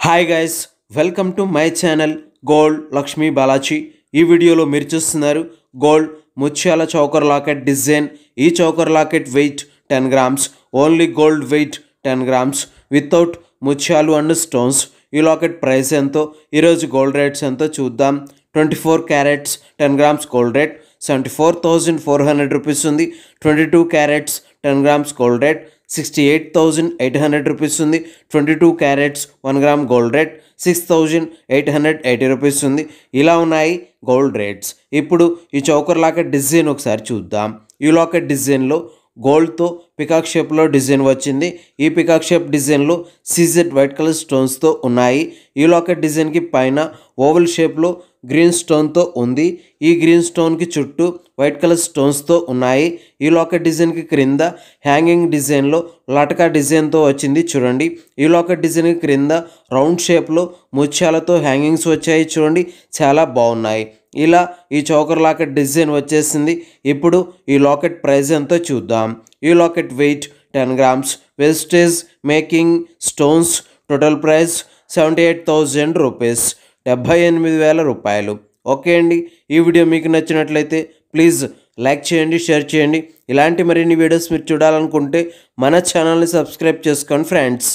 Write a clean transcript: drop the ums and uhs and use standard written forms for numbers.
Hi guys, welcome to my channel gold Lakshmi Balaji. ఈ వీడియోలో మీరు చూస్తున్నారు గోల్డ్ ముత్యాల చౌకర్ లాకెట్ డిజైన్. ఈ choker locket weight 10 grams, only gold weight 10 grams without ముత్యాలు అండ్ స్టోన్స్. ఈ లాకెట్ ప్రైస్ ఎంతో, ఈరోజు గోల్డ్ రేట్స్ ఎంతో చూద్దాం. 24 carats 10 grams gold rate 74,400 rupees ఉంది. 22 carats 10 grams gold rate 68,800 rupees ఉంది. 22 carats 1 gram gold rate 6,880 rupees ఉంది. ఇలా ఉన్నాయి గోల్డ్ రేట్స్. ఇప్పుడు ఈ చౌకర్ లాకెట్ డిజైన్ ఒకసారి చూద్దాం. ఈ లాకెట్ డిజైన్లో గోల్డ్తో పికాక్ షేప్లో డిజైన్ వచ్చింది. ఈ పికాక్ షేప్ డిజైన్లో సీజెడ్ వైట్ కలర్ స్టోన్స్తో ఉన్నాయి. ఈ లాకెట్ డిజైన్కి పైన ఓవల్ షేప్లో గ్రీన్ స్టోన్తో ఉంది. ఈ గ్రీన్ స్టోన్కి చుట్టూ వైట్ కలర్ స్టోన్స్తో ఉన్నాయి. ఈ లాకెట్ డిజైన్కి క్రింద హ్యాంగింగ్ డిజైన్లో లటకా డిజైన్తో వచ్చింది చూడండి. ఈ లాకెట్ డిజైన్కి క్రింద రౌండ్ షేప్లో ముత్యాలతో హ్యాంగింగ్స్ వచ్చాయి చూడండి, చాలా బాగున్నాయి. ఇలా ఈ చౌకర్ లాకెట్ డిజైన్ వచ్చేసింది. ఇప్పుడు ఈ లాకెట్ ప్రైస్ ఎంతో చూద్దాం. ఈ locket weight 10 grams, wastage making stones, total price 78,000 rupees, 78,000 రూపాయలు. ఓకే అండి, ఈ వీడియో మీకు నచ్చినట్లయితే ప్లీజ్ లైక్ చేయండి, షేర్ చేయండి. ఇలాంటి మరిన్ని వీడియోస్ మీరు చూడాలనుకుంటే మన ఛానల్ని సబ్స్క్రైబ్ చేసుకోండి ఫ్రెండ్స్.